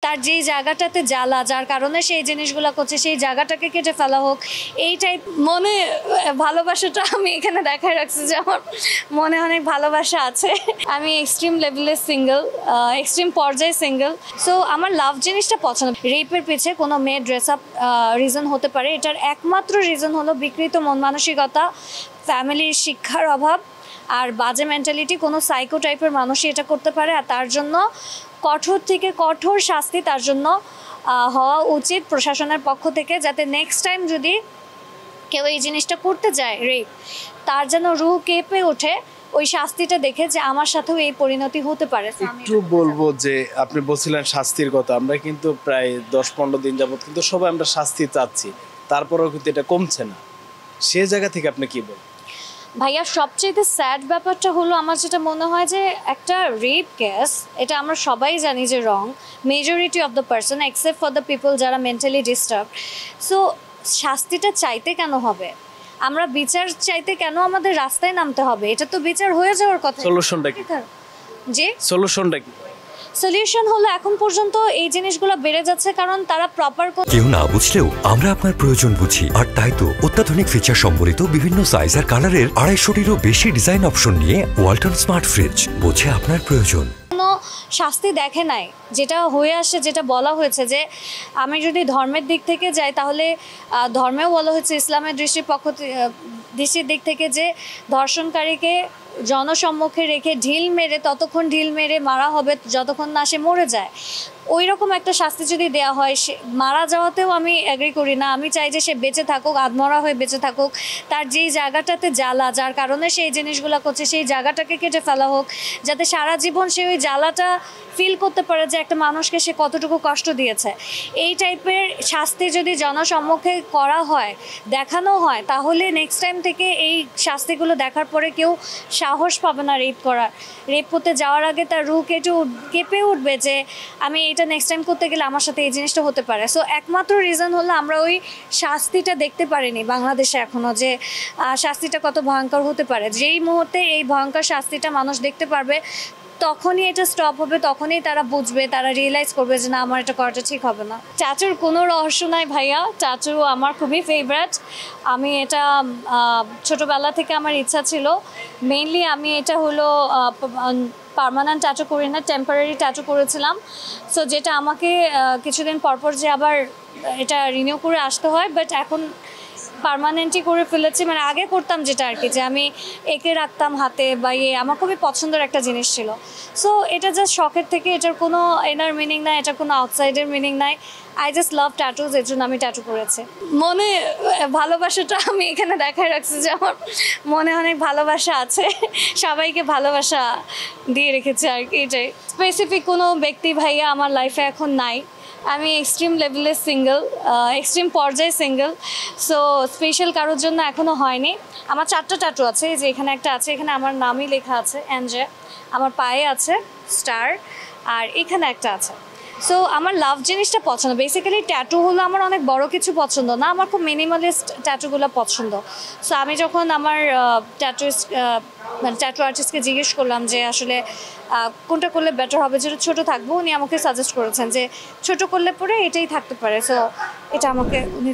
তার যেই জায়গাটাতে জ্বালা যার কারণে সেই জিনিসগুলো করছে সেই জায়গাটাকে কেটে ফেলা হোক, এই টাইপ মনে ভালোবাসাটা আমি এখানে দেখায় রাখছি যে আমার মনে অনেক ভালোবাসা আছে। আমি এক্সট্রিম লেভেলে সিঙ্গেল, এক্সট্রিম পর্যায়ে সিঙ্গেল। সো আমার লাভ জিনিসটা পছন্দ। রেপের পিছে কোনো মেয়ে ড্রেস আপ রিজন হতে পারে, এটার একমাত্র রিজন হলো বিকৃত মন মানসিকতা, ফ্যামিলির শিক্ষার অভাব আর বাজে মেন্টালিটি। কোনো সাইকো টাইপের মানুষই এটা করতে পারে, আর তার জন্য কঠোর থেকে কঠোর শাস্তি তার জন্য হওয়া উচিত প্রশাসনের পক্ষ থেকে, যাতে নেক্সট টাইম যদি কেউ এই জিনিসটা করতে যায় রেপ, তার যেন রুহ কেঁপে ওঠে ওই শাস্তিটা দেখে যে আমার সাথেও এই পরিণতি হতে পারে। একটু বলবো যে আপনি বলছিলেন শাস্তির কথা, আমরা কিন্তু প্রায় 10-15 দিন যাবত কিন্তু সবাই আমরা শাস্তি চাচ্ছি, তারপরেও কিন্তু এটা কমছে না। সে জায়গা থেকে আপনি কি বলেন? ভাইয়া সবচেয়ে স্যাড ব্যাপারটা হলো আমার যেটা মনে হয় যে একটা রেপ কেস, এটা আমরা সবাই জানি যে wrong, majority of the person except for the people যারা মেন্টালি ডিস্টার্ব। সো শাস্তিটা চাইতে কেন হবে? আমরা বিচার চাইতে কেন আমাদের রাস্তায় নামতে হবে? এটা তো বিচার হয়ে যাওয়ার কথা। সলিউশনটা কি? যে সলিউশনটা কি? সলিউশন হলো এখন পর্যন্ত এই জিনিসগুলো বেড়ে যাচ্ছে কারণ তারা প্রপার কেউ না বুঝলেও আমরা আপনার প্রয়োজন বুঝি, আর তাই তো অত্যাধুনিক ফিচার সম্বলিত বিভিন্ন সাইজ আর কালারের 250-টিরও বেশি ডিজাইন অপশন নিয়ে ওয়ালটন স্মার্ট ফ্রিজ বোঝে আপনার প্রয়োজন। শাস্তি দেখে নাই, যেটা হয়ে আসে, যেটা বলা হয়েছে যে আমি যদি ধর্মের দিক থেকে যাই তাহলে ধর্মেও বলা হয়েছে, ইসলামের দৃষ্টির দিক থেকে যে ধর্ষণকারীকে জনসম্মুখে রেখে ততক্ষণ ঢিল মেরে মারা হবে যতক্ষণ না সে মরে যায়। ওই রকম একটা শাস্তি যদি দেওয়া হয়, সে মারা যাওয়াতেও আমি এগ্রি করি না। আমি চাই যে সে বেঁচে থাকুক, আধমরা হয়ে বেঁচে থাকুক, তার যেই জায়গাটাতে জ্বালা যার কারণে সেই জিনিসগুলো করছে সেই জায়গাটাকে কেটে ফেলা হোক, যাতে সারা জীবন সে ওই জ্বালাটা ফিল করতে পারে যে একটা মানুষকে সে কতটুকু কষ্ট দিয়েছে। এই টাইপের শাস্তি যদি জনসম্মুখে করা হয়, দেখানো হয়, তাহলে নেক্সট টাইম থেকে এই শাস্তিগুলো দেখার পরে কেউ সাহস পাবে না রেপ করার। রেপ করতে যাওয়ার আগে তার রুহ কেঁপে উঠবে যে আমি এটা নেক্সট টাইম করতে গেলে আমার সাথে এই জিনিসটা হতে পারে। সো একমাত্র রিজন হলো আমরা ওই শাস্তিটা দেখতে পারিনি বাংলাদেশে এখনও, যে শাস্তিটা কত ভয়ঙ্কর হতে পারে। যেই মুহূর্তে এই ভয়ঙ্কর শাস্তিটা মানুষ দেখতে পারবে, তখনই এটা স্টপ হবে, তখনই তারা বুঝবে, তারা রিয়েলাইজ করবে যে না, আমার এটা করাটা ঠিক হবে না। চাচুর কোনো রহস্য নাই ভাইয়া, চাচু আমার খুবই ফেভারিট। আমি এটা ছোটোবেলা থেকে আমার ইচ্ছা ছিল। মেইনলি আমি এটা হলো পার্মানেন্ট ট্যাটু করি না, টেম্পোরারি ট্যাটু করেছিলাম। সো যেটা আমাকে কিছুদিন পরপর যে আবার এটা রিনিউ করে আসতে হয়, বাট এখন পার্মানেন্টই করে ফেলেছি। মানে আগে করতাম যেটা আর কি, যে আমি এঁকে রাখতাম হাতে বা আমার খুবই পছন্দের একটা জিনিস ছিল। সো এটা জাস্ট শখের থেকে, এটার কোনো ইনার মিনিং নাই, এটার কোনো আউটসাইডের মিনিং নাই। আই জাস্ট লাভ ট্যাটুজ, এর জন্য আমি ট্যাটু করেছি। মনে ভালোবাসাটা আমি এখানে দেখায় রাখছি যে আমার মনে অনেক ভালোবাসা আছে, সবাইকে ভালোবাসা দিয়ে রেখেছি আর কি। এটাই স্পেসিফিক কোনো ব্যক্তি ভাইয়া আমার লাইফে এখন নাই। আমি এক্সট্রিম লেভেলে সিঙ্গেল, এক্সট্রিম পর্যায়ে সিঙ্গেল। সো স্পেশাল কারোর জন্য এখনও হয়নি। আমার 4টা ট্যাটু আছে, যে এখানে একটা আছে, এখানে আমার নামই লেখা আছে এনজে, আমার পায়ে আছে স্টার, আর এখানে একটা আছে। সো আমার লাভ জিনিসটা পছন্দ। বেসিক্যালি ট্যাটু হলো আমার অনেক বড় কিছু পছন্দ না, আমার খুব মিনিমালিস্ট ট্যাটুগুলো পছন্দ। সো আমি যখন আমার ট্যাটু আর্টিস্টকে জিজ্ঞেস করলাম যে আসলে কোনটা করলে বেটার হবে, যেটা ছোটো থাকবো, উনি আমাকে সাজেস্ট করেছেন যে ছোটো করলে পরে এটাই থাকতে পারে। সো এটা আমাকে উনি